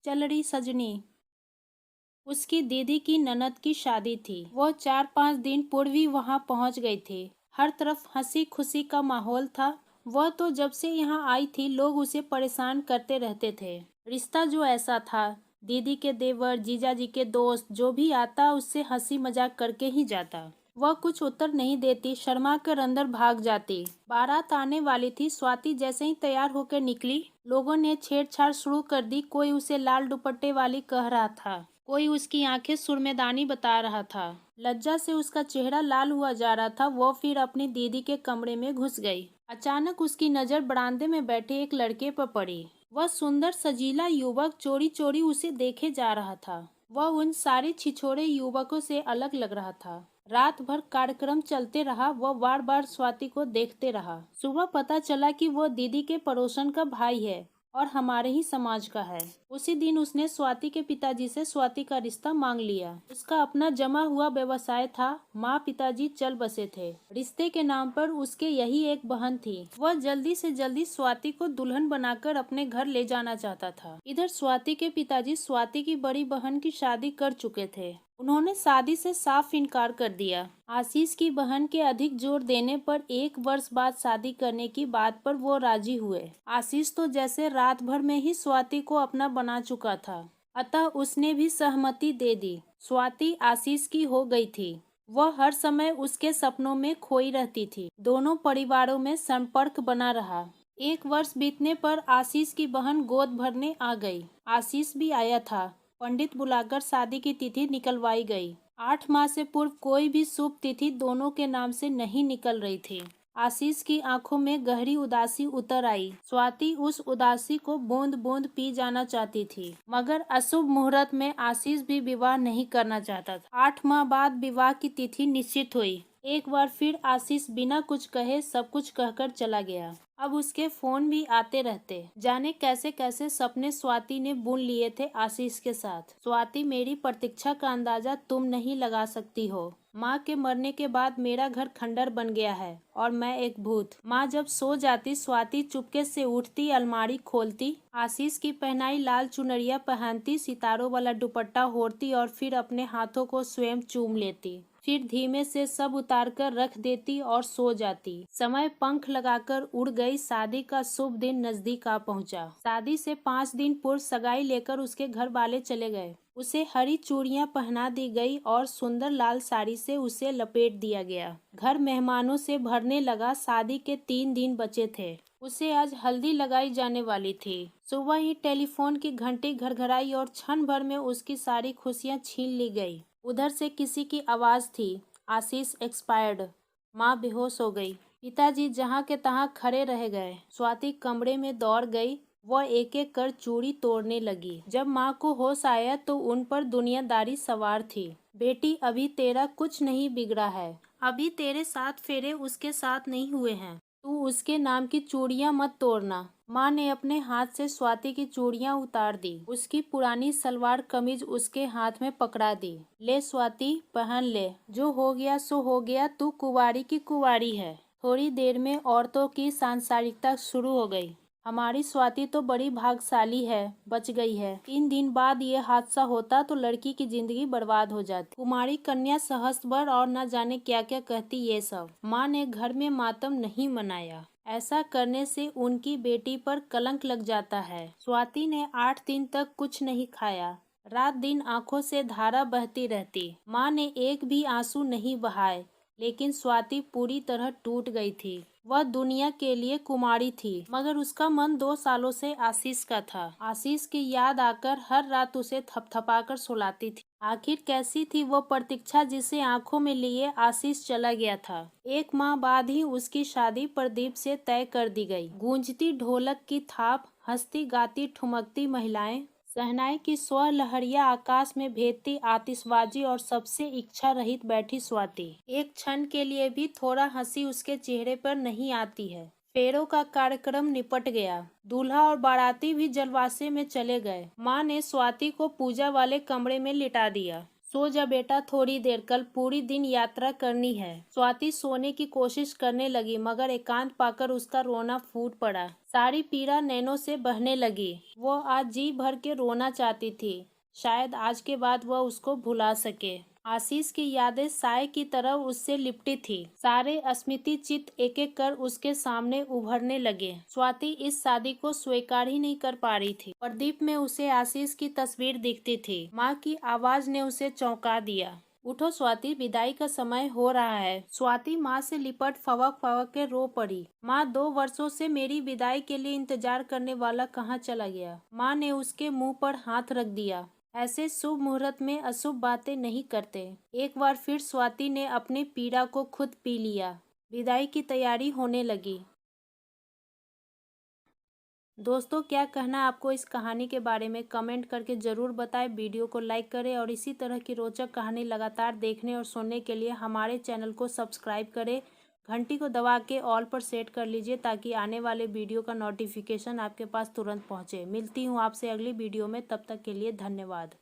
चलड़ी सजनी। उसकी दीदी की ननद की शादी थी। वो 4-5 दिन पूर्व ही वहां पहुंच गई थी। हर तरफ हंसी खुशी का माहौल था। वह तो जब से यहाँ आई थी लोग उसे परेशान करते रहते थे। रिश्ता जो ऐसा था, दीदी के देवर, जीजाजी के दोस्त, जो भी आता उससे हंसी मजाक करके ही जाता। वह कुछ उत्तर नहीं देती, शर्मा कर अंदर भाग जाती। बारात आने वाली थी। स्वाति जैसे ही तैयार होकर निकली, लोगों ने छेड़छाड़ शुरू कर दी। कोई उसे लाल दुपट्टे वाली कह रहा था, कोई उसकी आंखें सुरमेदानी बता रहा था। लज्जा से उसका चेहरा लाल हुआ जा रहा था। वो फिर अपनी दीदी के कमरे में घुस गई। अचानक उसकी नजर बरामदे में बैठे एक लड़के पर पड़ी। वह सुंदर सजीला युवक चोरी चोरी उसे देखे जा रहा था। वह उन सारे छिछोरे युवकों से अलग लग रहा था। रात भर कार्यक्रम चलते रहा। वह बार बार स्वाति को देखते रहा। सुबह पता चला कि वो दीदी के पड़ोसन का भाई है और हमारे ही समाज का है। उसी दिन उसने स्वाति के पिताजी से स्वाति का रिश्ता मांग लिया। उसका अपना जमा हुआ व्यवसाय था। माँ पिताजी चल बसे थे। रिश्ते के नाम पर उसके यही एक बहन थी। वह जल्दी से जल्दी स्वाति को दुल्हन बनाकर अपने घर ले जाना चाहता था। इधर स्वाति के पिताजी स्वाति की बड़ी बहन की शादी कर चुके थे। उन्होंने शादी से साफ इनकार कर दिया। आशीष की बहन के अधिक जोर देने पर 1 वर्ष बाद शादी करने की बात पर वो राजी हुए। आशीष तो जैसे रात भर में ही स्वाति को अपना बना चुका था, अतः उसने भी सहमति दे दी। स्वाति आशीष की हो गई थी। वह हर समय उसके सपनों में खोई रहती थी। दोनों परिवारों में संपर्क बना रहा। 1 वर्ष बीतने पर आशीष की बहन गोद भरने आ गई। आशीष भी आया था। पंडित बुलाकर शादी की तिथि निकलवाई गई। 8 माह से पूर्व कोई भी शुभ तिथि दोनों के नाम से नहीं निकल रही थी। आशीष की आंखों में गहरी उदासी उतर आई। स्वाति उस उदासी को बूंद बूंद पी जाना चाहती थी, मगर अशुभ मुहूर्त में आशीष भी विवाह नहीं करना चाहता था। 8 माह बाद विवाह की तिथि निश्चित हुई। एक बार फिर आशीष बिना कुछ कहे सब कुछ कहकर चला गया। अब उसके फोन भी आते रहते। जाने कैसे कैसे सपने स्वाति ने बुन लिए थे आशीष के साथ। स्वाति, मेरी प्रतीक्षा का अंदाजा तुम नहीं लगा सकती हो। माँ के मरने के बाद मेरा घर खंडर बन गया है और मैं एक भूत। माँ जब सो जाती, स्वाति चुपके से उठती, अलमारी खोलती, आशीष की पहनाई लाल चुनरिया पहनती, सितारों वाला दुपट्टा ओढ़ती और फिर अपने हाथों को स्वयं चूम लेती। फिर धीमे से सब उतार कर रख देती और सो जाती। समय पंख लगाकर उड़ गई। शादी का शुभ दिन नजदीक आ पहुंचा। शादी से 5 दिन पूर्व सगाई लेकर उसके घर वाले चले गए। उसे हरी चूड़ियां पहना दी गई और सुंदर लाल साड़ी से उसे लपेट दिया गया। घर मेहमानों से भरने लगा। शादी के 3 दिन बचे थे। उसे आज हल्दी लगाई जाने वाली थी। सुबह ही टेलीफोन की घंटी घरघराई और क्षण भर में उसकी सारी खुशियां छीन ली गई। उधर से किसी की आवाज थी, आशीष एक्सपायर्ड। माँ बेहोश हो गई। पिताजी जहाँ के तहाँ खड़े रह गए। स्वाति कमरे में दौड़ गई। वह एक एक कर चूड़ी तोड़ने लगी। जब माँ को होश आया तो उन पर दुनियादारी सवार थी। बेटी, अभी तेरा कुछ नहीं बिगड़ा है। अभी तेरे 7 फेरे उसके साथ नहीं हुए हैं। तू उसके नाम की चूड़ियां मत तोड़ना। माँ ने अपने हाथ से स्वाति की चूड़ियां उतार दी। उसकी पुरानी सलवार कमीज उसके हाथ में पकड़ा दी। ले स्वाति, पहन ले। जो हो गया सो हो गया। तू कुंवारी की कुंवारी है। थोड़ी देर में औरतों की सांसारिकता शुरू हो गई। हमारी स्वाति तो बड़ी भाग्यशाली है, बच गई है। 3 दिन बाद ये हादसा होता तो लड़की की जिंदगी बर्बाद हो जाती। कुमारी कन्या सहस्त्रवर और न जाने क्या क्या कहती ये सब। माँ ने घर में मातम नहीं मनाया। ऐसा करने से उनकी बेटी पर कलंक लग जाता है। स्वाति ने 8 दिन तक कुछ नहीं खाया। रात दिन आंखों से धारा बहती रहती। माँ ने एक भी आंसू नहीं बहाए, लेकिन स्वाति पूरी तरह टूट गई थी। वह दुनिया के लिए कुमारी थी, मगर उसका मन 2 सालों से आशीष का था। आशीष की याद आकर हर रात उसे थपथपाकर सुलाती थी। आखिर कैसी थी वो प्रतीक्षा जिसे आंखों में लिए आशीष चला गया था। 1 माह बाद ही उसकी शादी प्रदीप से तय कर दी गई। गूंजती ढोलक की थाप, हंसती गाती ठुमकती महिलाएं, शहनाई की स्वर लहरिया आकाश में भेदती आतिशबाजी और सबसे इच्छा रहित बैठी स्वाति। एक क्षण के लिए भी थोड़ा हंसी उसके चेहरे पर नहीं आती है। फेरों का कार्यक्रम निपट गया। दूल्हा और बाराती भी जलवासे में चले गए। माँ ने स्वाति को पूजा वाले कमरे में लिटा दिया। सो जा बेटा थोड़ी देर, कल पूरी दिन यात्रा करनी है। स्वाति सोने की कोशिश करने लगी मगर एकांत पाकर उसका रोना फूट पड़ा। सारी पीड़ा नैनों से बहने लगी। वो आज जी भर के रोना चाहती थी। शायद आज के बाद वह उसको भुला सके। आशीष की यादें साए की तरह उससे लिपटी थी। सारे स्मृति चित्त एक एक कर उसके सामने उभरने लगे। स्वाति इस शादी को स्वीकार ही नहीं कर पा रही थी। प्रदीप में उसे आशीष की तस्वीर दिखती थी। माँ की आवाज ने उसे चौंका दिया। उठो स्वाति, विदाई का समय हो रहा है। स्वाति माँ से लिपट फवक फवक के रो पड़ी। माँ, 2 वर्षों से मेरी विदाई के लिए इंतजार करने वाला कहाँ चला गया? माँ ने उसके मुंह पर हाथ रख दिया। ऐसे शुभ मुहूर्त में अशुभ बातें नहीं करते। एक बार फिर स्वाति ने अपनी पीड़ा को खुद पी लिया। विदाई की तैयारी होने लगी। दोस्तों, क्या कहना आपको इस कहानी के बारे में कमेंट करके ज़रूर बताएं। वीडियो को लाइक करें और इसी तरह की रोचक कहानी लगातार देखने और सुनने के लिए हमारे चैनल को सब्सक्राइब करें। घंटी को दबा के ऑल पर सेट कर लीजिए ताकि आने वाले वीडियो का नोटिफिकेशन आपके पास तुरंत पहुंचे। मिलती हूं आपसे अगली वीडियो में, तब तक के लिए धन्यवाद।